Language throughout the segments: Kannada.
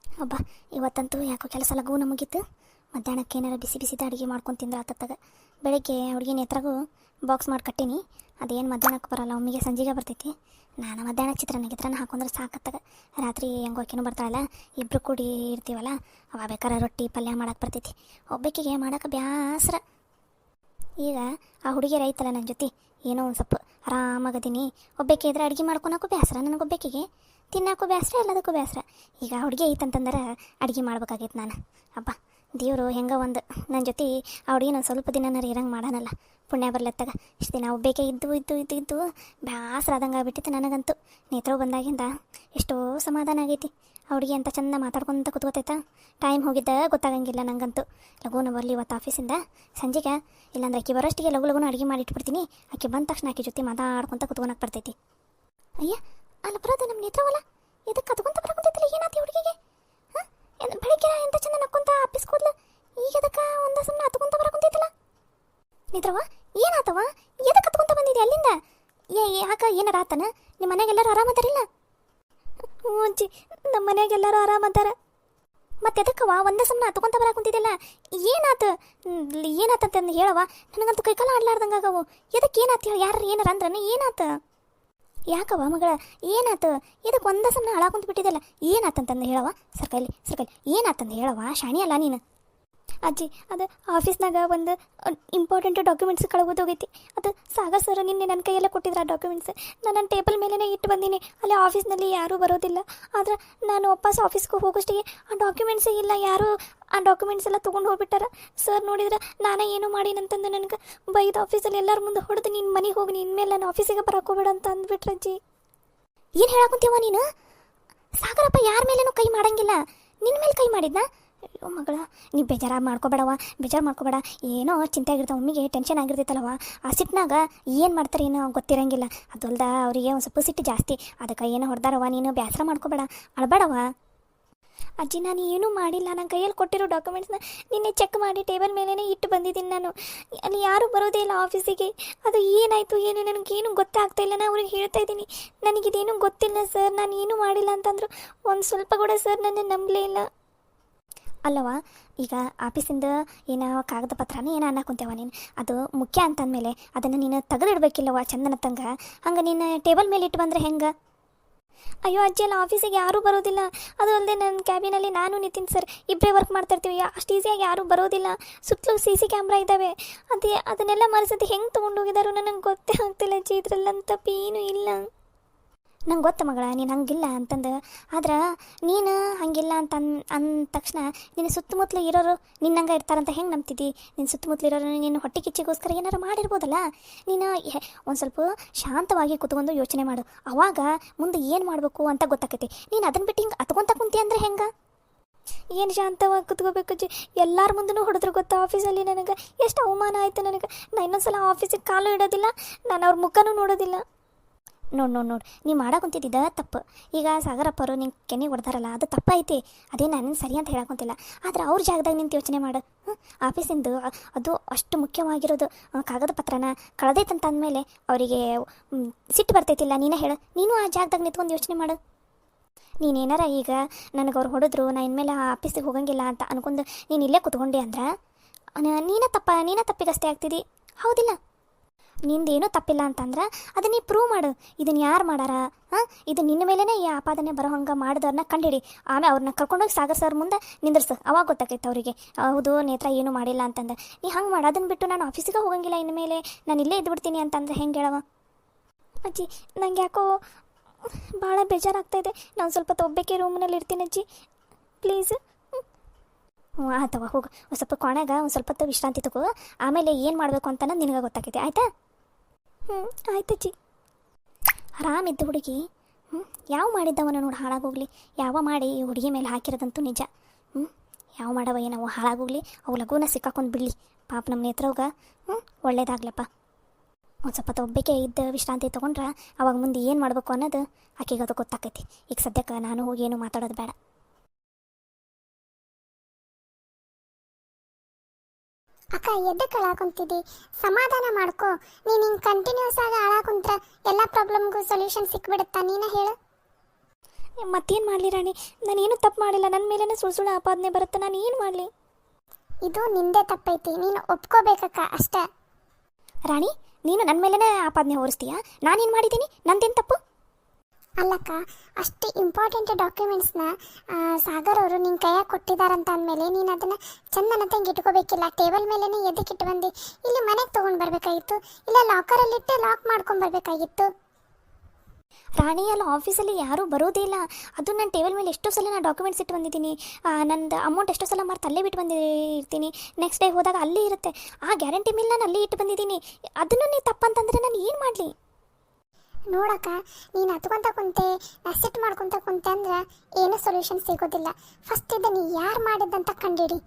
ಹಬ್ಬ ಇವತ್ತಂತೂ ಯಾಕೋ ಕೆಲಸ ಲಘು ಮುಗೀತು. ಮಧ್ಯಾಹ್ನಕ್ಕೆ ಏನಾರ ಬಿಸಿ ಬಿಸಿದ ಅಡುಗೆ ಮಾಡ್ಕೊಂಡು ತಿಂದ್ರೆ ಆತತ್ತಾಗ. ಬೆಳಗ್ಗೆ ಹುಡುಗಿ ನೇತ್ರಗೂ ಬಾಕ್ಸ್ ಮಾಡಿ ಕಟ್ಟೀನಿ. ಅದೇನು ಮಧ್ಯಾಹ್ನಕ್ಕೆ ಬರಲ್ಲ, ಒಮ್ಮಿಗೆ ಸಂಜೆಗೆ ಬರ್ತೈತಿ. ನಾನು ಮಧ್ಯಾಹ್ನ ಚಿತ್ರಾನ್ನ ಹಾಕೊಂಡ್ರೆ ಸಾಕತ್ತಾಗ. ರಾತ್ರಿ ಹೆಂಗೋಕಿನೂ ಬರ್ತಾಳಲ್ಲ, ಇಬ್ಬರು ಕೂಡಿ ಇರ್ತೀವಲ್ಲ, ಅವ ಬೇಕಾರೆ ರೊಟ್ಟಿ ಪಲ್ಯ ಮಾಡಕ್ಕೆ ಬರ್ತೈತಿ. ಒಬ್ಬಾಕಿಗೆ ಮಾಡೋಕೆ ಬ್ಯಾಸರ. ಈಗ ಆ ಹುಡುಗಿಯರು ಐತಲ್ಲ ನನ್ನ ಜೊತೆ, ಏನೋ ಒಂದು ಸ್ವಲ್ಪ ಆರಾಮಾಗದೀನಿ. ಒಬ್ಬಾಕೆ ಇದ್ರೆ ಅಡುಗೆ ಮಾಡ್ಕೊಳಕ್ಕೂ ಬೇಸರ, ನನಗೊಬ್ಬಾಕಿಗೆ ತಿನ್ನೋಕ್ಕೂ ಬೇಸರ, ಎಲ್ಲದಕ್ಕೂ ಬೇಸರ. ಈಗ ಹುಡುಗಿ ಐತಂತಂದ್ರೆ ಅಡುಗೆ ಮಾಡ್ಬೇಕಾಗೈತೆ ನಾನು. ಹಬ್ಬ ದೇವರು ಹೆಂಗೆ ಒಂದು ನನ್ನ ಜೊತೆ ಆ ಹುಡುಗಿ ನಾನು ಸ್ವಲ್ಪ ದಿನನಾರು ಇರಂಗೆ ಮಾಡೋಣಲ್ಲ, ಪುಣ್ಯ ಬರ್ಲತ್ತಾಗ. ಇಷ್ಟು ದಿನ ಒಬ್ಬಾಕೆ ಇದ್ದು ಬೇಸರ ಆದಂಗೆ ಆಗ್ಬಿಟ್ಟಿತ್ತು ನನಗಂತೂ. ನೇತ್ರ ಬಂದಾಗಿಂದ ಎಷ್ಟೋ ಸಮಾಧಾನ ಆಗೈತಿ. ಆ ಹುಡುಗಿ ಅಂತ ಚೆಂದ ಮಾತಾಡ್ಕೊಂತ ಕೂತ್ಕೋತೈತಾ, ಟೈಮ್ ಹೋಗಿದ್ದ ಗೊತ್ತಾಗಂಗಿಲ್ಲ ನನಗಂತೂ. ಲಘುನ ಬರಲಿ ಇವತ್ತು ಆಫೀಸಿಂದ ಸಂಜೆಗೆ, ಇಲ್ಲಾಂದ್ರೆ ಆಕೆ ಬರೋಷ್ಟಿಗೆ ಲಘು ಅಡುಗೆ ಮಾಡಿಟ್ಬಿಡ್ತೀನಿ. ಆಕೆ ಬಂದ ತಕ್ಷಣ ಆಕೆ ಜೊತೆ ಮಾತಾಡ್ಕೊತ ಕೂತ್ಕೊಳಕ್ಕೆ ಬರ್ತೈತಿ. ಅಯ್ಯ ಅಲ್ಲ ಬರೋದು ನಮ್ಮ ನೇತ್ರವಲ್ಲ, ಇದಕ್ಕೆ ಕತ್ಕೊಂತ ಬರಕೊಂತೈತಿಲ್ಲ, ಏನಾತಿ ಹುಡುಗಿಗೆ? ಹಾಂ ಬೆಳಿಗ್ಗೆ ಎಂತ ಚಂದ ನಕ್ಕೊಂತ ಆಫೀಸ್ ಕೂದ್ಲು, ಈಗ ಅದಕ್ಕೆ ಒಂದ ಸುಮ್ಮನೆ ಹತ್ಕೊಂತ ಬರಕೊಂತೈತಿಲ್ಲ. ನೇತ್ರವ ಏನಾತವ? ಎದಕ್ಕೆ ಕತ್ಕೊಂತ ಬಂದಿದೆ ಅಲ್ಲಿಂದ? ಯಾಕ ಏನಾರ ಆತನ? ನಿಮ್ಮ ಮನೆಗೆಲ್ಲರೂ ಆರಾಮದಾರಿಲ್ಲ? ಹ್ಞೂ ಅಜ್ಜಿ, ನಮ್ಮ ಮನೆಗೆಲ್ಲರೂ ಆರಾಮದಾರ. ಮತ್ತೆ ಎದಕ್ಕವ ಒಂದೇ ಸುಮ್ಮನೆ ಹತ್ಕೊಂತ ಬರಕೊಂತಿದ್ದಿಲ್ಲ? ಏನಾತಂತಂದು ಹೇಳವ, ನನಗಂತೂ ಕೈಕಾಲ ಆಡ್ಲಾರ್ದಂಗೆ ಆಗವು. ಎದಕ್ಕೆ ಏನಾತ ಹೇಳ? ಯಾರು ಏನಾರ ಅಂದ್ರನ ಏನಾತ? ಯಾಕವ ಮಗಳ ಏನಾತ? ಇದಕ್ಕೆ ಒಂದ ಸುಮ್ಮನೆ ಹಾಳಾಕೊಂತ ಬಿಟ್ಟಿದ್ದಲ್ಲ, ಏನಾತಂತಂದು ಹೇಳವ. ಸರ್ಕೈಲಿ ಏನಾತಂದು ಹೇಳವ, ಶಾಣಿ ಅಲ್ಲ ನೀನು. ಅಜ್ಜಿ ಅದು ಆಫೀಸ್ನಾಗ ಒಂದು ಇಂಪಾರ್ಟೆಂಟ್ ಡಾಕ್ಯುಮೆಂಟ್ಸ್ ಕಳ್ಗೋದೋಗೈತಿ. ಅದು ಸಾಗರ್ ಸರ್ ನಿನ್ನೆ ನನ್ನ ಕೈಯೆಲ್ಲ ಕೊಟ್ಟಿದ್ರು ಆ ಡಾಕ್ಯುಮೆಂಟ್ಸ್. ನಾನು ನನ್ನ ಟೇಬಲ್ ಮೇಲೇ ಇಟ್ಟು ಬಂದೀನಿ. ಅಲ್ಲಿ ಆಫೀಸ್ನಲ್ಲಿ ಯಾರೂ ಬರೋದಿಲ್ಲ. ಆದ್ರೆ ನಾನು ವಾಪಸ್ ಆಫೀಸ್ಗೆ ಹೋಗೋಷ್ಟಿಗೆ ಆ ಡಾಕ್ಯುಮೆಂಟ್ಸೇ ಇಲ್ಲ. ಯಾರು ಆ ಡಾಕ್ಯುಮೆಂಟ್ಸ್ ಎಲ್ಲ ತೊಗೊಂಡು ಹೋಗ್ಬಿಟ್ಟಾರ. ಸರ್ ನೋಡಿದ್ರೆ ನಾನೇ ಏನೂ ಮಾಡೀನಂತಂದು ನನಗೆ ಬೈದು ಆಫೀಸಲ್ಲಿ ಎಲ್ಲರ ಮುಂದೆ ಹೊಡೆದು, ನಿನ್ನ ಮನೆಗೆ ಹೋಗಿ ನಿನ್ನ ಮೇಲೆ ನಾನು ಆಫೀಸಿಗೆ ಬರೋಕೋಬೇಡ ಅಂತ ಅಂದ್ಬಿಟ್ರೆ. ಅಜ್ಜಿ ಏನು ಹೇಳಾಕೊಂತೀವ ನೀನು? ಸಾಗರಪ್ಪ ಯಾರ ಮೇಲೇನೂ ಕೈ ಮಾಡಂಗಿಲ್ಲ, ನಿನ್ನ ಮೇಲೆ ಕೈ ಮಾಡಿದ್ನಾ? ಅಯ್ಯೋ ಮಗಳ, ನೀವು ಬೇಜಾರು ಮಾಡ್ಕೋಬೇಡ. ಏನೋ ಚಿಂತೆ ಆಗಿರ್ತಾವ, ಒಮ್ಮಿಗೆ ಟೆನ್ಷನ್ ಆಗಿರ್ತೈತಲ್ಲವ. ಆ ಸಿಟ್ಟಿನಾಗ ಏನು ಮಾಡ್ತಾರೆ ಏನೋ ಗೊತ್ತಿರಂಗಿಲ್ಲ. ಅದಲ್ದ ಅವರಿಗೆ ಒಂದು ಸ್ವಲ್ಪ ಸಿಟ್ಟು ಜಾಸ್ತಿ, ಅದಕ್ಕೆ ಏನೋ ಹೊಡೆದಾರವ. ನೀನು ಬೇಸರ ಮಾಡ್ಕೋಬೇಡ, ಅಳಬೇಡವ. ಅಜ್ಜಿ ನಾನು ಏನೂ ಮಾಡಿಲ್ಲ. ನನ್ನ ಕೈಯಲ್ಲಿ ಕೊಟ್ಟಿರೋ ಡಾಕ್ಯುಮೆಂಟ್ಸ್ನ ನಿನ್ನೆ ಚೆಕ್ ಮಾಡಿ ಟೇಬಲ್ ಮೇಲೇ ಇಟ್ಟು ಬಂದಿದ್ದೀನಿ ನಾನು. ಅಲ್ಲಿ ಯಾರೂ ಬರೋದೇ ಇಲ್ಲ ಆಫೀಸಿಗೆ. ಅದು ಏನಾಯಿತು ಏನು ನನಗೇನು ಗೊತ್ತಾಗ್ತಾ ಇಲ್ಲ. ನಾನು ಅವ್ರಿಗೆ ಹೇಳ್ತಾ ಇದ್ದೀನಿ, ನನಗಿದೇನು ಗೊತ್ತಿಲ್ಲ ಸರ್, ನಾನು ಏನೂ ಮಾಡಿಲ್ಲ ಅಂತಂದರು. ಒಂದು ಸ್ವಲ್ಪ ಕೂಡ ಸರ್ ನನ್ನ ನಂಬಲೇ ಇಲ್ಲ. ಅಲ್ಲವ ಈಗ ಆಫೀಸಿಂದ ಏನೋ ಕಾಗದ ಪತ್ರನೇ ಏನೋ ಅನ್ನಕೊಂತೇವ ನೀನು, ಅದು ಮುಖ್ಯ ಅಂತಂದಮೇಲೆ ಅದನ್ನು ನೀನು ತೆಗೆದಿಡ್ಬೇಕಿಲ್ಲವ ಚಂದನ ತಂಗ. ಹಂಗೆ ನೀನು ಟೇಬಲ್ ಮೇಲೆ ಇಟ್ಟು ಬಂದರೆ ಹೆಂಗೆ? ಅಯ್ಯೋ ಅಜ್ಜಿ ಅಲ್ಲ, ಆಫೀಸಿಗೆ ಯಾರೂ ಬರೋದಿಲ್ಲ. ಅದು ಅಲ್ಲದೆ ನನ್ನ ಕ್ಯಾಬಿನಲ್ಲಿ ನಾನು ನಿತಿನ್ ಸರ್ ಇಬ್ಬರೇ ವರ್ಕ್ ಮಾಡ್ತಾಯಿರ್ತೀವಿ. ಅಷ್ಟು ಈಸಿಯಾಗಿ ಯಾರೂ ಬರೋದಿಲ್ಲ. ಸುತ್ತಲೂ CC ಕ್ಯಾಮ್ರಾ ಇದ್ದಾವೆ. ಅದನ್ನೆಲ್ಲ ಮರೆಸೋದು ಹೆಂಗೆ ತೊಗೊಂಡೋಗಿದಾರೋ ನನಗೆ ಗೊತ್ತೇ ಆಗ್ತಿಲ್ಲ ಅಜ್ಜಿ. ಇದ್ರಲ್ಲಂತ ಏನೂ ಇಲ್ಲ. ನಂಗೆ ಗೊತ್ತ ಮಗಳ, ನೀನು ಹಂಗಿಲ್ಲ ಅಂತಂದು. ಆದ್ರೆ ನೀನು ಹಂಗಿಲ್ಲ ಅಂದ ತಕ್ಷಣ ನಿನ್ನ ಸುತ್ತಮುತ್ತಲು ಇರೋರು ನಿನ್ನಂಗೆ ಇರ್ತಾರಂತ ಹೆಂಗೆ ನಂಬ್ತಿದ್ದಿ? ನಿನ್ನ ಸುತ್ತಮುತ್ತಲು ಇರೋರು ನಿನ್ನ ಹೊಟ್ಟೆ ಕಿಚ್ಚಿಗೋಸ್ಕರ ಏನಾರು ಮಾಡಿರ್ಬೋದಲ್ಲ. ನೀನು ಒಂದು ಸ್ವಲ್ಪ ಶಾಂತವಾಗಿ ಕೂತ್ಕೊಂಡು ಯೋಚನೆ ಮಾಡು, ಅವಾಗ ಮುಂದೆ ಏನು ಮಾಡಬೇಕು ಅಂತ ಗೊತ್ತಾಕೈತಿ. ನೀನು ಅದನ್ನು ಬಿಟ್ಟು ಹಿಂಗೆ ಹತ್ಕೊಂತ ಕುಂತಿ ಅಂದರೆ ಹೆಂಗೆ? ಏನು ಶಾಂತವಾಗಿ ಕುತ್ಕೋಬೇಕು ಅಜ್ಜಿ? ಎಲ್ಲರ ಮುಂದೂ ಹೊಡೆದ್ರು ಗೊತ್ತಾ ಆಫೀಸಲ್ಲಿ. ನನಗೆ ಎಷ್ಟು ಅವಮಾನ ಆಯಿತು ನನಗೆ. ನಾನು ಇನ್ನೊಂದ್ಸಲ ಆಫೀಸಿಗೆ ಕಾಲು ಇಡೋದಿಲ್ಲ, ನಾನು ಅವ್ರ ಮುಖನೂ ನೋಡೋದಿಲ್ಲ. ನೋಡು ನೀ ಮಾಡಾಕೊಂತಿದ್ದ ತಪ್ಪು. ಈಗ ಸಾಗರಪ್ಪರು ನಿಂಗೆ ಕೆನ್ನಿಗೆ ಹೊಡೆದಾರಲ್ಲ, ಅದು ತಪ್ಪೈತಿ. ಅದೇ ನಾನು ಸರಿ ಅಂತ ಹೇಳಾಕೊಂತಿಲ್ಲ. ಆದರೆ ಅವ್ರ ಜಾಗದಾಗ ನಿಂತು ಯೋಚನೆ ಮಾಡು. ಆಫೀಸಿಂದು ಅದು ಅಷ್ಟು ಮುಖ್ಯವಾಗಿರೋದು ಕಾಗದ ಪತ್ರನ ಕಳೆದೈತಂತ ಅಂದಮೇಲೆ ಅವರಿಗೆ ಸಿಟ್ಟು ಬರ್ತೈತಿಲ್ಲ. ನೀನೇ ಹೇಳು, ನೀನು ಆ ಜಾಗದಾಗ ನಿಂತ್ಕೊಂಡು ಯೋಚನೆ ಮಾಡು. ನೀನೇನಾರ ಈಗ ನನಗೆ ಅವ್ರು ಹೊಡೆದ್ರು, ನಾ ಇನ್ಮೇಲೆ ಆ ಆಫೀಸಿಗೆ ಹೋಗಂಗಿಲ್ಲ ಅಂತ ಅನ್ಕೊಂಡು ನೀನು ಇಲ್ಲೇ ಕೂತ್ಕೊಂಡೆ ಅಂದ್ರೆ ನೀನೇ ತಪ್ಪಿಗಷ್ಟೇ ಆಗ್ತಿದ್ದಿ, ಹೌದಿಲ್ಲ? ನಿಂದೇನೂ ತಪ್ಪಿಲ್ಲ ಅಂತಂದ್ರೆ ಅದನ್ನ ನೀ ಪ್ರೂವ್ ಮಾಡು. ಇದನ್ನು ಯಾರು ಮಾಡಾರ? ಇದು ನಿನ್ನ ಮೇಲೇ ಈ ಆಪಾದನೆ ಬರೋ ಹಂಗೆ ಮಾಡಿದವ್ರನ್ನ ಕಂಡಿಡಿ. ಆಮೇಲೆ ಅವ್ರನ್ನ ಕರ್ಕೊಂಡೋಗಿ ಸಾಗರ್ ಸರ್ ಮುಂದೆ ನಿಂದಿರ್ಸು, ಅವಾಗ ಗೊತ್ತಾಗೈತೆ ಅವರಿಗೆ ಹೌದು ನೇತ್ರ ಏನೂ ಮಾಡಿಲ್ಲ ಅಂತಂದು. ನೀ ಹಂಗೆ ಮಾಡು. ಅದನ್ನು ಬಿಟ್ಟು ನಾನು ಆಫೀಸಿಗೆ ಹೋಗಂಗಿಲ್ಲ ಇನ್ಮೇಲೆ, ನಾನು ಇಲ್ಲೇ ಇದ್ಬಿಡ್ತೀನಿ ಅಂತಂದ್ರೆ ಹೆಂಗೆ ಹೇಳವ? ಅಜ್ಜಿ ನಂಗೆ ಯಾಕೋ ಭಾಳ ಬೇಜಾರಾಗ್ತಾಯಿದೆ. ನಾನು ಸ್ವಲ್ಪ ಒಬ್ಬಾಕೆ ರೂಮ್ನಲ್ಲಿ ಇರ್ತೀನಿ ಅಜ್ಜಿ, ಪ್ಲೀಸ್. ಹ್ಞೂ ಆತವ, ಹೋಗು. ಒಂದು ಸ್ವಲ್ಪ ಕೊನೆಗೆ ಒಂದು ಸ್ವಲ್ಪ ಹೊತ್ತು ವಿಶ್ರಾಂತಿ ತಗೋ. ಆಮೇಲೆ ಏನು ಮಾಡಬೇಕು ಅಂತ ನಿನಗೆ ಗೊತ್ತಾಗೈತೆ, ಆಯಿತಾ? ಆಯ್ತಜ್ಜಿ. ಆರಾಮಿದ್ದು ಹುಡುಗಿ. ಯಾವ ಮಾಡಿದ್ದವನ ನೋಡಿ ಹಾಳಾಗೋಗ್ಲಿ. ಯಾವ ಮಾಡಿ ಈ ಹುಡುಗಿ ಮೇಲೆ ಹಾಕಿರೋದಂತೂ ನಿಜ. ಯಾವ ಮಾಡವ ಏನವು ಹಾಳಾಗೋಗ್ಲಿ. ಅವು ಲಘುನ ಸಿಕ್ಕಾಕೊಂಡು ಬಿಡಲಿ ಪಾಪ ನಮ್ಮ ನೇತ್ರವ್ಗ. ಒಳ್ಳೇದಾಗ್ಲಪ್ಪ. ಒಂದು ಸ್ವಲ್ಪ ಒಬ್ಬಾಕೆ ಇದ್ದು ವಿಶ್ರಾಂತಿ ತೊಗೊಂಡ್ರೆ ಅವಾಗ ಮುಂದೆ ಏನು ಮಾಡಬೇಕು ಅನ್ನೋದು ಆಕೆಗೆ ಅದು ಗೊತ್ತಾಕೈತಿ. ಈಗ ಸದ್ಯಕ್ಕೆ ನಾನು ಹೋಗಿ ಏನು ಮಾತಾಡೋದು ಬೇಡ. ಅಕ್ಕ ಎದ್ದಕ್ಕೆ ಅಳಾಕೊಂತಿದ್ದಿ? ಸಮಾಧಾನ ಮಾಡ್ಕೋ. ನೀನು ಹಿಂಗೆ ಕಂಟಿನ್ಯೂಸ್ ಆಗಿ ಅಳಾಕೊಂಡ್ರೆ ಎಲ್ಲ ಪ್ರಾಬ್ಲಮ್ಗೂ ಸೊಲ್ಯೂಷನ್ ಸಿಕ್ಬಿಡುತ್ತಾ? ನೀನ ಹೇಳು. ಮತ್ತೇನು ಮಾಡಲಿ ರಾಣಿ, ನಾನೇನು ತಪ್ಪು ಮಾಡಿಲ್ಲ, ನನ್ನ ಮೇಲೇ ಸುಳ್ಳು ಸುಳ್ಳು ಆಪಾದನೆ ಬರುತ್ತೆ, ನಾನು ಏನು ಮಾಡಲಿ? ಇದು ನಿಂದೆ ತಪ್ಪೈತಿ, ನೀನು ಒಪ್ಕೋಬೇಕಕ್ಕ ಅಷ್ಟೇ. ರಾಣಿ, ನೀನು ನನ್ನ ಮೇಲೇ ಆಪಾದನೆ ಹೊರಿಸ್ತೀಯಾ? ನಾನೇನು ಮಾಡಿದ್ದೀನಿ? ನಂದೇನು ತಪ್ಪು? ಅಲ್ಲಕ್ಕ, ಅಷ್ಟು ಇಂಪಾರ್ಟೆಂಟ್ ಡಾಕ್ಯುಮೆಂಟ್ಸ್ನ ಸಾಗರ್ ಅವರು ನಿನ್ನ ಕೈಯಾಗ ಕೊಟ್ಟಿದ್ದಾರಂತ ಅಂದಮೇಲೆ ನೀನು ಅದನ್ನು ಚಂದನಂಗೆ ಇಟ್ಕೋಬೇಕಿಲ್ಲ. ಟೇಬಲ್ ಮೇಲೇ ಎದಕ್ಕೆ ಇಟ್ಟು ಬಂದು ಇಲ್ಲಿ ಮನೆಗೆ ತೊಗೊಂಡು ಬರಬೇಕಾಗಿತ್ತು, ಇಲ್ಲ ಲಾಕರಲ್ಲಿಟ್ಟು ಲಾಕ್ ಮಾಡ್ಕೊಂಡು ಬರಬೇಕಾಗಿತ್ತು. ರಾಣಿ, ಅಲ್ಲ ಆಫೀಸಲ್ಲಿ ಯಾರೂ ಬರೋದೇ ಇಲ್ಲ. ಅದು ನನ್ನ ಟೇಬಲ್ ಮೇಲೆ ಎಷ್ಟೋ ಸಲ ನಾನು ಡಾಕ್ಯುಮೆಂಟ್ಸ್ ಇಟ್ಟು ಬಂದಿದ್ದೀನಿ. ನಂದು ಅಮೌಂಟ್ ಎಷ್ಟೋ ಸಲ ಮಾರ್ತು ಅಲ್ಲೇ ಬಿಟ್ಟು ಬಂದಿರ್ತೀನಿ. ನೆಕ್ಸ್ಟ್ ಡೇ ಹೋದಾಗ ಅಲ್ಲೇ ಇರುತ್ತೆ. ಆ ಗ್ಯಾರಂಟಿ ಮೇಲೆ ನಾನು ಅಲ್ಲೇ ಇಟ್ಟು ಬಂದಿದ್ದೀನಿ. ಅದನ್ನು ನೀವು ತಪ್ಪಂತಂದರೆ ನಾನು ಏನು ಮಾಡಲಿ? ನೋಡಕ್ಕ, ನೀನು ಹತ್ಕೊಂತ ಕುಂತೆ ಅಸೆಟ್ ಮಾಡ್ಕೊತ ಕುಂತೆ ಅಂದ್ರೆ ಏನೂ ಸೊಲ್ಯೂಷನ್ ಸಿಗೋದಿಲ್ಲ. ಫಸ್ಟ್ ಇದನ್ನು ಯಾರು ಮಾಡಿದ್ದಂತ ಕಂಡಿಡಿ.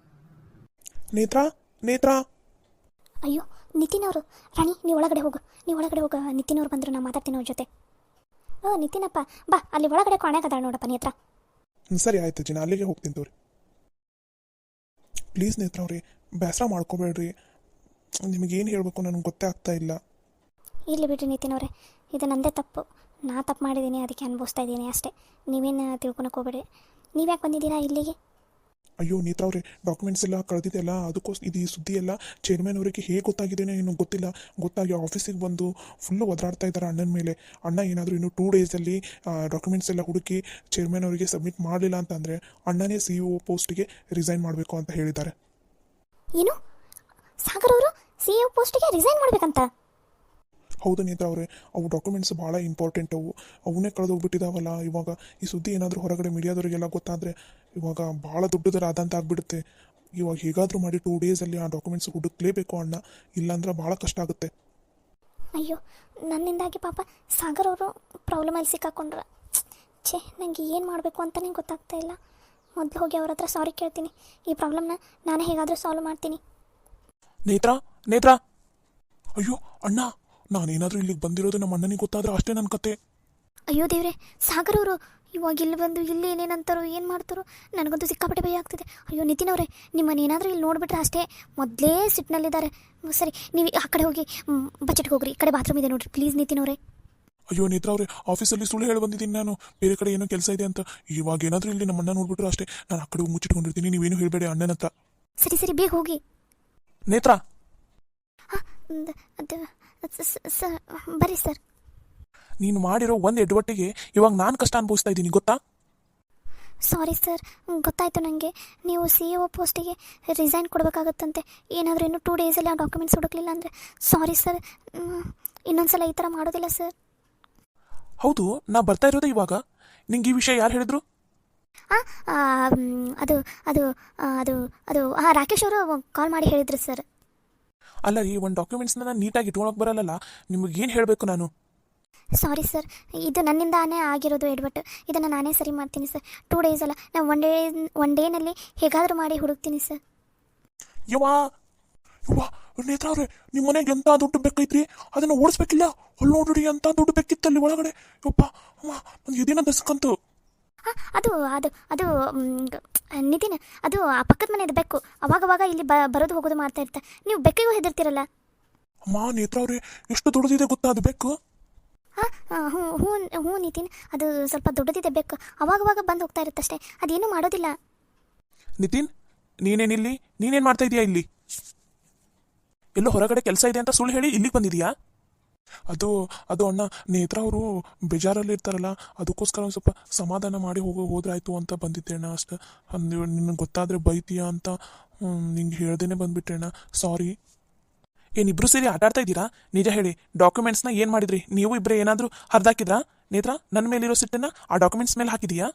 ನೇತ್ರಾ, ನೇತ್ರಾ. ಅಯ್ಯೋ ನಿತಿನ್ ಅವರು. ರಾಣಿ, ನೀವು ಒಳಗಡೆ ಹೋಗು. ನಿತಿನ್ ಅವ್ರು ಬಂದರು, ನಾನು ಮಾತಾಡ್ತೀನಿ ಅವ್ರ ಜೊತೆ. ನಿತಿನಪ್ಪ ಬಾ, ಅಲ್ಲಿ ಒಳಗಡೆ ಕಾಣಕದಾಳ ನೋಡಪ್ಪ ನೇತ್ರ. ಸರಿ ಆಯ್ತು ಜಿನ, ಅಲ್ಲಿಗೆ ಹೋಗ್ತೀನಿ ತೋರಿ. ಪ್ಲೀಸ್ ನೇತ್ರ ಅವ್ರಿ, ಬೇಸರ ಮಾಡ್ಕೋಬೇಡ್ರಿ. ನಿಮಗೇನು ಹೇಳಬೇಕು ನನಗೆ ಗೊತ್ತೇ ಆಗ್ತಾ ಇಲ್ಲ. ಇರಲಿ ಬಿಡ್ರಿ ನಿತಿನ್ ಅವರೇ, ಇದು ನನ್ನದೇ ತಪ್ಪು. ನಾ ತಪ್ಪು ಮಾಡಿದ್ದೀನಿ, ಅದಕ್ಕೆ ಅನುಭವಿಸ್ತಾ ಇದ್ದೀನಿ ಅಷ್ಟೇ. ನೀವೇನು ತಿಳ್ಕೊಳಕ್ಕೆ ಹೋಗ್ಬೇಡಿ. ನೀವ್ಯಾಕೆ ಬಂದಿದ್ದೀರಾ ಇಲ್ಲಿಗೆ? ಅಯ್ಯೋ ನೇತ್ರ ಅವ್ರಿ, ಡಾಕ್ಯುಮೆಂಟ್ಸ್ ಎಲ್ಲ ಕಳೆದಿದೆಯಲ್ಲ, ಅದಕ್ಕೋಸ್ಕರ ಇದು ಈ ಸುದ್ದಿ ಎಲ್ಲ ಚೇರ್ಮನ್ ಅವರಿಗೆ ಹೇಗೆ ಗೊತ್ತಾಗಿದೆಯೋ ಏನೋ ಗೊತ್ತಿಲ್ಲ. ಗೊತ್ತಾಗಿ ಆಫೀಸಿಗೆ ಬಂದು ಫುಲ್ಲು ಒದರಾಡ್ತಾ ಇದ್ದಾರೆ ಅಣ್ಣನ ಮೇಲೆ. ಅಣ್ಣ ಏನಾದರೂ ಇನ್ನು 2 ಡೇಸಲ್ಲಿ ಡಾಕ್ಯುಮೆಂಟ್ಸ್ ಎಲ್ಲ ಹುಡುಕಿ ಚೇರ್ಮನ್ ಅವರಿಗೆ ಸಬ್ಮಿಟ್ ಮಾಡಲಿಲ್ಲ ಅಂತಂದರೆ ಅಣ್ಣನೇ CEO ಪೋಸ್ಟಿಗೆ ರಿಸೈನ್ ಮಾಡಬೇಕು ಅಂತ ಹೇಳಿದ್ದಾರೆ. ಏನು, ಸಾಗರ್ ಅವರು CEO ಪೋಸ್ಟಿಗೆ ರಿಸೈನ್ ಮಾಡಬೇಕಂತ? ಹೌದು ನೇತ್ರ ಅವರೇ, ಅವು ಡಾಕ್ಯುಮೆಂಟ್ಸ್ ಭಾಳ ಇಂಪಾರ್ಟೆಂಟ್. ಅವನ್ನೇ ಕಳೆದೋಗ್ಬಿಟ್ಟಿದ್ದಾವಲ್ಲ. ಇವಾಗ ಈ ಸುದ್ದಿ ಏನಾದರೂ ಹೊರಗಡೆ ಮೀಡಿಯಾದವರಿಗೆಲ್ಲ ಗೊತ್ತಾದರೆ ಇವಾಗ ಭಾಳ ದೊಡ್ಡದರ ಆದಂತ ಆಗಿಬಿಡುತ್ತೆ. ಇವಾಗ ಹೇಗಾದರೂ ಮಾಡಿ 2 ಡೇಸಲ್ಲಿ ಆ ಡಾಕ್ಯುಮೆಂಟ್ಸ್ ಹುಡುಕ್ಲೇಬೇಕು ಅಣ್ಣ, ಇಲ್ಲಾಂದ್ರೆ ಭಾಳ ಕಷ್ಟ ಆಗುತ್ತೆ. ಅಯ್ಯೋ, ನನ್ನಿಂದಾಗಿ ಪಾಪ ಸಾಗರ್ ಅವರು ಪ್ರಾಬ್ಲಮಲ್ಲಿ ಸಿಕ್ಕಾಕೊಂಡ್ರ. ನನಗೆ ಏನು ಮಾಡಬೇಕು ಅಂತಲೇ ಗೊತ್ತಾಗ್ತಾ ಇಲ್ಲ. ಮೊದಲು ಹೋಗಿ ಅವ್ರ ಹತ್ರ ಸಾರಿ ಕೇಳ್ತೀನಿ. ಈ ಪ್ರಾಬ್ಲಮ್ನ ನಾನೇ ಹೇಗಾದರೂ ಸಾಲ್ವ್ ಮಾಡ್ತೀನಿ. ನೇತ್ರಾ, ನೇತ್ರಾ. ಅಯ್ಯೋ ಅಣ್ಣ, ನಾನೇನಾದರೂ ಇಲ್ಲಿಗೆ ಬಂದಿರೋದು ನಮ್ಮ ಅಣ್ಣನಿಗೆ ಗೊತ್ತಾದ್ರೆ ಅಷ್ಟೇ ನನ್ನ ಕತೆ. ಅಯ್ಯೋ ದೇವ್ರೆ, ಸಾಗರ್ ಅವರು ಇವಾಗ ಇಲ್ಲಿ ಬಂದು ಇಲ್ಲಿ ಏನೇನಂತಾರೋ ಏನು ಮಾಡ್ತಾರೋ, ನನಗಂತೂ ಸಿಕ್ಕಾಪಟ್ಟೆ ಭಯ ಆಗ್ತಿದೆ. ಅಯ್ಯೋ ನಿತಿನ್ ಅವರೇ, ನಿಮ್ಮನ್ನೇನಾದರೂ ಇಲ್ಲಿ ನೋಡಿಬಿಟ್ರೆ ಅಷ್ಟೇ ಮೊದಲೇ ಸಿಟ್ಟಿನಲ್ಲಿದ್ದಾರೆ. ಸರಿ, ನೀವು ಆ ಕಡೆ ಹೋಗಿ ಬಜೆಟ್ಗೆ ಹೋಗ್ರಿ. ಈ ಕಡೆ ಬಾತ್ರೂಮ್ ಇದೆ ನೋಡ್ರಿ, ಪ್ಲೀಸ್ ನಿತಿನ್ ಅವರೇ. ಅಯ್ಯೋ ನೇತ್ರ ಅವರೇ, ಆಫೀಸಲ್ಲಿ ಸುಳ್ಳು ಹೇಳಿ ಬಂದಿದ್ದೀನಿ ನಾನು, ಬೇರೆ ಕಡೆ ಏನೋ ಕೆಲಸ ಇದೆ ಅಂತ. ಇವಾಗ ಏನಾದರೂ ಇಲ್ಲಿ ನಮ್ಮ ಅಣ್ಣ ನೋಡ್ಬಿಟ್ರೆ ಅಷ್ಟೇ, ನಾನು ಆ ಕಡೆ ಮುಚ್ಚಿಟ್ಕೊಂಡಿರ್ತೀನಿ. ನೀವೇನು ಹೇಳಬೇಡಿ ಅಣ್ಣನ ಹತ್ರ. ಸರಿ ಬೇಗ ಹೋಗಿ. ನೇತ್ರ. ಅದು ಸರ್, ಬರ್ರಿ ಸರ್. ನೀನು ಮಾಡಿರೋ ಒಂದು ಎಡವಟ್ಟಿಗೆ ಇವಾಗ ನಾನು ಕಷ್ಟ ಅನುಭವಿಸ್ತಾ ಇದ್ದೀನಿ, ಗೊತ್ತಾ? ಸಾರಿ ಸರ್, ಗೊತ್ತಾಯಿತು ನನಗೆ. ನೀವು CEO ಪೋಸ್ಟಿಗೆ ರಿಸೈನ್ ಕೊಡಬೇಕಾಗತ್ತಂತೆ. ಏನಾದರೂ ಇನ್ನೂ 2 ಡೇಸಲ್ಲಿ ಆ ಡಾಕ್ಯುಮೆಂಟ್ಸ್ ಹುಡುಕಲಿಲ್ಲ ಅಂದರೆ ಸಾರಿ ಸರ್, ಇನ್ನೊಂದ್ಸಲ ಈ ಥರ ಮಾಡೋದಿಲ್ಲ ಸರ್. ಹೌದು, ನಾ ಬರ್ತಾ ಇರೋದು ಇವಾಗ. ನಿಂಗೆ ಈ ವಿಷಯ ಯಾರು ಹೇಳಿದ್ರು? ಅದು ಅದು ಅದು ಅದು ರಾಕೇಶ್ ಅವರು ಕಾಲ್ ಮಾಡಿ ಹೇಳಿದ್ರು ಸರ್. ಅಲ್ಲ ರೀ, ಒಂದು ಡಾಕ್ಯುಮೆಂಟ್ಸ್ನ ನಾನು ನೀಟಾಗಿ ಇಟ್ಕೊಳಕ್ಕೆ ಬರಲ್ಲ. ನಿಮಗೇನು ಹೇಳಬೇಕು ನಾನು? ಸಾರಿ ಸರ್, ಇದು ನನ್ನಿಂದಾನೇ ಆಗಿರೋದು ಎಡ್ವಟ್ಟು. ಇದನ್ನು ನಾನೇ ಸರಿ ಮಾಡ್ತೀನಿ ಸರ್. 2 ಡೇಸ್ ಅಲ್ಲ, ನಾನು ಒನ್ ಡೇನಲ್ಲಿ ಹೇಗಾದರೂ ಮಾಡಿ ಹುಡುಕ್ತೀನಿ ಸರ್. ಯವ್ವಾ ನೇತ್ರ ಅವ್ರೆ, ನಿಮ್ಮ ಮನೆಗೆ ಎಂಥ ದುಡ್ಡು ಬೇಕೈತ್ರಿ, ಅದನ್ನು ಓಡಿಸ್ಬೇಕಿಲ್ಲ. ಅಲ್ಲಿ ನೋಡ್ರಿ ಎಂಥ ದುಡ್ಡು ಬೇಕಿತ್ತಲ್ಲಿ ಒಳಗಡೆ. ಯಪ್ಪ ಅಮ್ಮ, ಒಂದು ಎದಿನ ದಸಕಂತು. ಅದು ಅದು ಅದು ನಿತಿನ್, ಅದು ಆ ಪಕ್ಕದ ಮನೆಯದು ಬೆಕ್ಕು. ಅವಾಗವಾಗ ಇಲ್ಲಿ ಬರೋದು ಹೋಗೋದು ಮಾಡ್ತಾ ಇರ್ತಾ. ನೀವು ಬೆಕ್ಕಿಗೂ ಹೆದರ್ತಿರಲ್ಲ. ಅಮ್ಮ ನೇತ್ರ ಅವ್ರೆ, ಎಷ್ಟು ದೊಡ್ಡದಿದೆ ಗೊತ್ತಾ ಅದು ಬೆಕ್ಕು? ಹ್ಞೂ ನಿತಿನ್, ಅದು ಸ್ವಲ್ಪ ದೊಡ್ಡದಿದೆ ಬೆಕ್ಕು. ಅವಾಗವಾಗ ಬಂದು ಹೋಗ್ತಾ ಇರುತ್ತಷ್ಟೇ, ಅದೇನೂ ಮಾಡೋದಿಲ್ಲ. ನಿತಿನ್, ನೀನೇನು ಮಾಡ್ತಾ ಇದೀಯಾ ಇಲ್ಲಿ? ಎಲ್ಲೋ ಹೊರಗಡೆ ಕೆಲಸ ಇದೆ ಅಂತ ಸುಳ್ಳು ಹೇಳಿ ಇಲ್ಲಿಗೆ ಬಂದಿದೀಯಾ? ಅದು ಅಣ್ಣ, ನೇತ್ರ ಅವರು ಬೇಜಾರಲ್ಲಿ ಇರ್ತಾರಲ್ಲ, ಅದಕ್ಕೋಸ್ಕರ ಒಂದು ಸ್ವಲ್ಪ ಸಮಾಧಾನ ಮಾಡಿ ಹೋದ್ರಾಯ್ತು ಅಂತ ಬಂದಿದ್ದೆ ಅಣ್ಣ ಅಷ್ಟೇ. ನಿನಗೆ ಗೊತ್ತಾದರೆ ಬೈತೀಯಾ ಅಂತ ನಿಂಗೆ ಹೇಳ್ದೇನೆ ಬಂದುಬಿಟ್ಟೆ ಅಣ್ಣ, ಸಾರಿ. ಏನಿಬ್ರು ಸೇರಿ ಆಟಾಡ್ತಾ ಇದ್ದೀರಾ? ನಿಜ ಹೇಳಿ, ಡಾಕ್ಯುಮೆಂಟ್ಸ್ನ ಏನು ಮಾಡಿದ್ರಿ? ನೀವು ಇಬ್ಬರೇ ಏನಾದರೂ ಹರಿದಾಕಿದ್ರಾ? ನೇತ್ರ, ನನ್ನ ಮೇಲಿರೋ ಸಿಟ್ಟನ್ನು ಆ ಡಾಕ್ಯುಮೆಂಟ್ಸ್ ಮೇಲೆ ಹಾಕಿದೀಯಾ?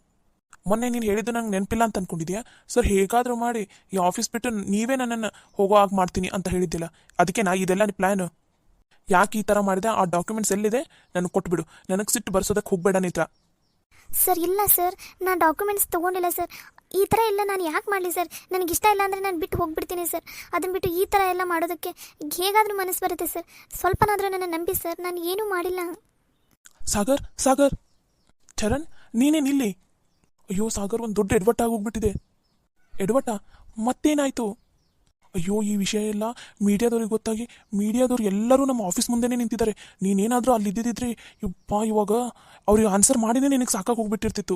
ಮೊನ್ನೆ ನೀನು ಹೇಳಿದ್ದು ನಂಗೆ ನೆನಪಿಲ್ಲ ಅಂತ ಅಂದ್ಕೊಂಡಿದ್ಯಾ? ಸರ್, ಹೇಗಾದರೂ ಮಾಡಿ ಈ ಆಫೀಸ್ ಬಿಟ್ಟು ನೀವೇ ನನ್ನನ್ನು ಹೋಗೋ ಹಾಗೆ ಮಾಡ್ತೀನಿ ಅಂತ ಹೇಳಿದ್ದಿಲ್ಲ. ಅದಕ್ಕೆ ನಾ ಇದೆಲ್ಲ ಪ್ಲ್ಯಾನು. ಯಾಕೆ ಈ ಥರ ಮಾಡಿದೆ? ಆ ಡಾಕ್ಯುಮೆಂಟ್ಸ್ ಎಲ್ಲಿದೆ ನನಗೆ ಕೊಟ್ಬಿಡು. ನನಗೆ ಸಿಟ್ಟು ಬರ್ಸೋದಕ್ಕೆ ಹೋಗಬೇಡ ನೇತ್ರ. ಸರ್, ಇಲ್ಲ ಸರ್, ನಾನು ಡಾಕ್ಯುಮೆಂಟ್ಸ್ ತೊಗೊಂಡಿಲ್ಲ ಸರ್. ಈ ಥರ ಎಲ್ಲ ನಾನು ಯಾಕೆ ಮಾಡಲಿ ಸರ್? ನನಗಿಷ್ಟ ಇಲ್ಲ ಅಂದರೆ ನಾನು ಬಿಟ್ಟು ಹೋಗ್ಬಿಡ್ತೀನಿ ಸರ್. ಅದನ್ನು ಬಿಟ್ಟು ಈ ಥರ ಎಲ್ಲ ಮಾಡೋದಕ್ಕೆ ಹೇಗಾದರೂ ಮನಸ್ಸು ಬರುತ್ತೆ ಸರ್. ಸ್ವಲ್ಪನಾದರೂ ನನ್ನ ನಂಬಿ ಸರ್, ನಾನು ಏನೂ ಮಾಡಿಲ್ಲ. ಸಾಗರ್, ಚರಣ್, ನೀನೇನಿಲ್ಲಿ? ಅಯ್ಯೋ ಸಾಗರ್, ಒಂದು ದೊಡ್ಡ ಎಡವಟ್ಟಾಗಿ ಹೋಗ್ಬಿಟ್ಟಿದೆ. ಎಡವಟ್ಟ? ಮತ್ತೇನಾಯಿತು? ಅಯ್ಯೋ, ಈ ವಿಷಯ ಎಲ್ಲ ಮೀಡಿಯಾದವ್ರಿಗೆ ಗೊತ್ತಾಗಿ ಮೀಡಿಯಾದವ್ರು ಎಲ್ಲರೂ ನಮ್ಮ ಆಫೀಸ್ ಮುಂದೆನೇ ನಿಂತಿದ್ದಾರೆ. ನೀನೇನಾದರೂ ಅಲ್ಲಿ ಇದ್ದಿದ್ದರೆ ಇವಾಗ ಅವ್ರಿಗೆ ಆನ್ಸರ್ ಮಾಡಿನೇ ನಿನಗೆ ಸಾಕಾಗಿ ಹೋಗ್ಬಿಟ್ಟಿರ್ತಿತ್ತು.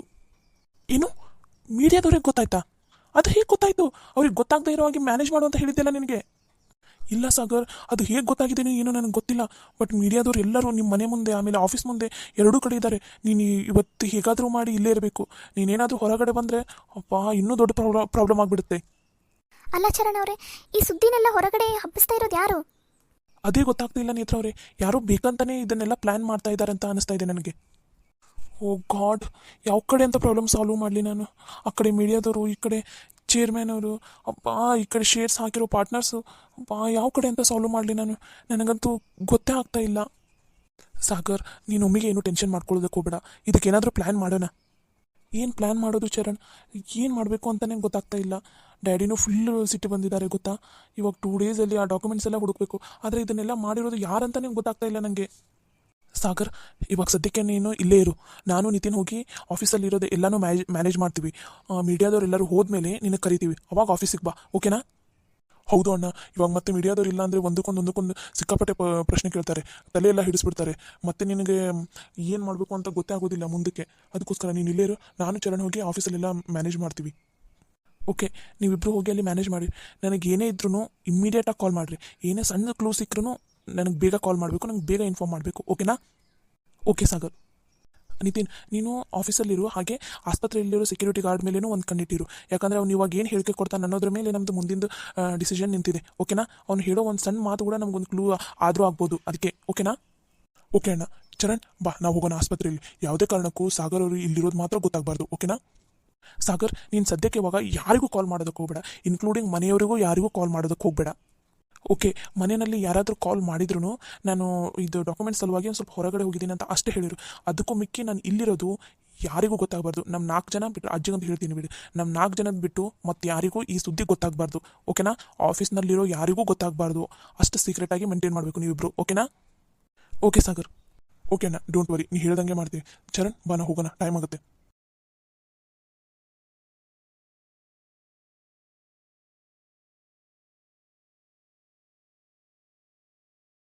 ಏನು ಮೀಡಿಯಾದವ್ರಿಗೆ ಗೊತ್ತಾಯ್ತಾ? ಅದು ಹೇಗೆ ಗೊತ್ತಾಯ್ತು? ಅವ್ರಿಗೆ ಗೊತ್ತಾಗದೇ ಇರೋ ಹಾಗೆ ಮ್ಯಾನೇಜ್ ಮಾಡು ಅಂತ ಹೇಳಿದ್ದೆಲ್ಲ ನಿನಗೆ. ಇಲ್ಲ ಸಾಗರ್, ಅದು ಹೇಗೆ ಗೊತ್ತಾಗಿದೆ ಏನೋ ನನಗೆ ಗೊತ್ತಿಲ್ಲ. ಬಟ್ ಮೀಡಿಯಾದವ್ರು ಎಲ್ಲರೂ ನಿಮ್ಮ ಮನೆ ಮುಂದೆ ಆಮೇಲೆ ಆಫೀಸ್ ಮುಂದೆ ಎರಡೂ ಕಡೆ ಇದ್ದಾರೆ. ನೀನು ಇವತ್ತು ಹೇಗಾದರೂ ಮಾಡಿ ಇಲ್ಲೇ ಇರಬೇಕು. ನೀನೇನಾದರೂ ಹೊರಗಡೆ ಬಂದರೆ ಅಪ್ಪ ಇನ್ನೂ ದೊಡ್ಡ ಪ್ರಾಬ್ಲಮ್ ಆಗಿಬಿಡುತ್ತೆ. ಅಲ್ಲ ಚರಣ್ ಅವರೇ, ಈ ಸುದ್ದಿನೆಲ್ಲ ಹೊರಗಡೆ ಹಬ್ಬಿಸ್ತಾ ಇರೋದು ಯಾರು? ಅದೇ ಗೊತ್ತಾಗ್ತಿಲ್ಲ ನೇತ್ರ ಅವರೇ. ಯಾರೋ ಬೇಕಂತಾನೆ ಇದನ್ನೆಲ್ಲ ಪ್ಲ್ಯಾನ್ ಮಾಡ್ತಾ ಇದ್ದಾರೆ ಅಂತ ಅನಿಸ್ತಾ ಇದೆ ನನಗೆ. ಓ ಗಾಡ್, ಯಾವ ಕಡೆ ಅಂತ ಪ್ರಾಬ್ಲಮ್ ಸಾಲ್ವ್ ಮಾಡಲಿ ನಾನು? ಆ ಕಡೆ ಮೀಡಿಯಾದವರು, ಈ ಕಡೆ ಚೇರ್ಮನ್ ಅವರು, ಅಪ್ಪ ಈ ಕಡೆ ಶೇರ್ಸ್ ಹಾಕಿರೋ ಪಾರ್ಟ್ನರ್ಸು, ಅಪ್ಪ ಯಾವ ಕಡೆ ಅಂತ ಸಾಲ್ವ್ ಮಾಡಲಿ ನಾನು? ನನಗಂತೂ ಗೊತ್ತೇ ಆಗ್ತಾ ಇಲ್ಲ. ಸಾಗರ್, ನೀನು ಒಮ್ಮಿಗೆ ಏನು ಟೆನ್ಷನ್ ಮಾಡ್ಕೊಳ್ಳೋದಕ್ಕೆ ಹೋಗ್ಬೇಡ. ಇದಕ್ಕೇನಾದರೂ ಪ್ಲ್ಯಾನ್ ಮಾಡೋಣ. ಏನು ಪ್ಲ್ಯಾನ್ ಮಾಡೋದು ಚರಣ್? ಏನು ಮಾಡಬೇಕು ಅಂತಲೇ ಗೊತ್ತಾಗ್ತಾ ಇಲ್ಲ. ಡ್ಯಾಡಿನೂ ಫುಲ್ಲು ಸಿಟ್ಟು ಬಂದಿದ್ದಾರೆ ಗೊತ್ತಾ. ಇವಾಗ 2 ಡೇಸಲ್ಲಿ ಆ ಡಾಕ್ಯುಮೆಂಟ್ಸ್ ಎಲ್ಲ ಹುಡುಕಬೇಕು. ಆದರೆ ಇದನ್ನೆಲ್ಲ ಮಾಡಿರೋದು ಯಾರಂತಲೇ ಗೊತ್ತಾಗ್ತಾ ಇಲ್ಲ ನನಗೆ. ಸಾಗರ್, ಇವಾಗ ಸದ್ಯಕ್ಕೆ ನೀನು ಇಲ್ಲೇ ಇರು. ನಾನು ನಿತಿನ್ ಹೋಗಿ ಆಫೀಸಲ್ಲಿ ಇರೋದು ಎಲ್ಲನೂ ಮ್ಯಾನೇಜ್ ಮಾಡ್ತೀವಿ. ಮೀಡಿಯಾದವ್ರು ಎಲ್ಲರೂ ಹೋದ್ಮೇಲೆ ನಿನಗೆ ಕರಿತೀವಿ. ಅವಾಗ ಆಫೀಸಿಗೆ ಬಾ, ಓಕೆನಾ? ಹೌದು ಅಣ್ಣ, ಇವಾಗ ಮತ್ತೆ ಮೀಡಿಯಾದವ್ರು ಇಲ್ಲ ಅಂದರೆ ಒಂದಕ್ಕೊಂದು ಸಿಕ್ಕಾಪಟ್ಟೆ ಪ್ರಶ್ನೆ ಕೇಳ್ತಾರೆ, ತಲೆ ಎಲ್ಲ ಹಿಡಿಸ್ಬಿಡ್ತಾರೆ. ಮತ್ತೆ ನಿನಗೆ ಏನು ಮಾಡಬೇಕು ಅಂತ ಗೊತ್ತೇ ಆಗೋದಿಲ್ಲ ಮುಂದಕ್ಕೆ. ಅದಕ್ಕೋಸ್ಕರ ನೀನು ಇಲ್ಲೇ ಇರು. ನಾನು ಚರಣ್ ಹೋಗಿ ಆಫೀಸಲ್ಲೆಲ್ಲ ಮ್ಯಾನೇಜ್ ಮಾಡ್ತೀವಿ. ಓಕೆ, ನೀವಿಬ್ಬರು ಹೋಗಿ ಅಲ್ಲಿ ಮ್ಯಾನೇಜ್ ಮಾಡಿ. ನನಗೆ ಏನೇ ಇದ್ರೂ ಇಮ್ಮಿಡಿಯೇಟಾಗಿ ಕಾಲ್ ಮಾಡಿರಿ. ಏನೇ ಸಣ್ಣ ಕ್ಲೂ ಸಿಕ್ಕರೂ ನನಗೆ ಬೇಗ ಕಾಲ್ ಮಾಡಬೇಕು, ನನಗೆ ಬೇಗ ಇನ್ಫಾರ್ಮ್ ಮಾಡಬೇಕು, ಓಕೆನಾ? ಓಕೆ ಸಾಗರ್. ನಿತಿನ್, ನೀನು ಆಫೀಸಲ್ಲಿರು. ಹಾಗೆ ಆಸ್ಪತ್ರೆಯಲ್ಲಿರೋ ಸೆಕ್ಯೂರಿಟಿ ಗಾರ್ಡ್ ಮೇಲೇನೂ ಒಂದು ಕಣ್ಣಿಟ್ಟಿರು. ಯಾಕಂದರೆ ಅವ್ನು ಇವಾಗ ಏನು ಹೇಳಿಕೆ ಕೊಡ್ತಾನೆ ಅನ್ನೋದ್ರ ಮೇಲೆ ನಮ್ಮದು ಮುಂದಿನ ಡಿಸಿಷನ್ ನಿಂತಿದೆ, ಓಕೆನಾ? ಅವ್ನು ಹೇಳೋ ಒಂದು ಸಣ್ಣ ಮಾತು ಕೂಡ ನಮಗೊಂದು ಕ್ಲೂ ಆದರೂ ಆಗ್ಬೋದು, ಅದಕ್ಕೆ ಓಕೆನಾ? ಓಕೆ ಅಣ್ಣ. ಚರಣ್ ಬಾ, ನಾವು ಹೋಗೋಣ ಆಸ್ಪತ್ರೆಯಲ್ಲಿ. ಯಾವುದೇ ಕಾರಣಕ್ಕೂ ಸಾಗರ್ ಅವರು ಇಲ್ಲಿರೋದು ಮಾತ್ರ ಗೊತ್ತಾಗಬಾರ್ದು, ಓಕೆನಾ? ಸಾಗರ್, ನೀನು ಸದ್ಯಕ್ಕೆ ಇವಾಗ ಯಾರಿಗೂ ಕಾಲ್ ಮಾಡೋದಕ್ಕೆ ಹೋಗಬೇಡ, ಇನ್ಕ್ಲೂಡಿಂಗ್ ಮನೆಯವರಿಗೂ ಯಾರಿಗೂ ಕಾಲ್ ಮಾಡೋದಕ್ಕೆ ಹೋಗಬೇಡ. ಓಕೆ, ಮನೆಯಲ್ಲಿ ಯಾರಾದರೂ ಕಾಲ್ ಮಾಡಿದ್ರು ನಾನು ಇದು ಡಾಕ್ಯುಮೆಂಟ್ಸ್ ಸಲುವಾಗಿ ಒಂದು ಸ್ವಲ್ಪ ಹೊರಗಡೆ ಹೋಗಿದ್ದೀನಿ ಅಂತ ಅಷ್ಟೇ ಹೇಳಿರು. ಅದಕ್ಕೂ ಮಿಕ್ಕಿ ನಾನು ಇಲ್ಲಿರೋದು ಯಾರಿಗೂ ಗೊತ್ತಾಗಬಾರ್ದು. ನಮ್ಮ 4 ಜನ ಬಿಟ್ಟು, ಅಜ್ಜಿಗಂತ ಹೇಳ್ತೀನಿ ಬಿಡಿ, ನಮ್ಮ 4 ಜನದ ಬಿಟ್ಟು ಮತ್ತೆ ಯಾರಿಗೂ ಈ ಸುದ್ದಿ ಗೊತ್ತಾಗಬಾರ್ದು, ಓಕೆನಾ? ಆಫೀಸ್ನಲ್ಲಿರೋ ಯಾರಿಗೂ ಗೊತ್ತಾಗಬಾರ್ದು. ಅಷ್ಟು ಸೀಕ್ರೆಟಾಗಿ ಮೇಂಟೈನ್ ಮಾಡಬೇಕು ನೀವಿಬ್ಬರು, ಓಕೆನಾ? ಓಕೆ ಸಾಗರ್. ಓಕೆ ಅಣ್ಣ, ಡೋಂಟ್ ವರಿ, ನೀ ಹೇಳ್ದಂಗೆ ಮಾಡ್ತೀವಿ. ಚರಣ್ ಬಾ, ನಾವು ಹೋಗೋಣ, ಟೈಮ್ ಆಗುತ್ತೆ.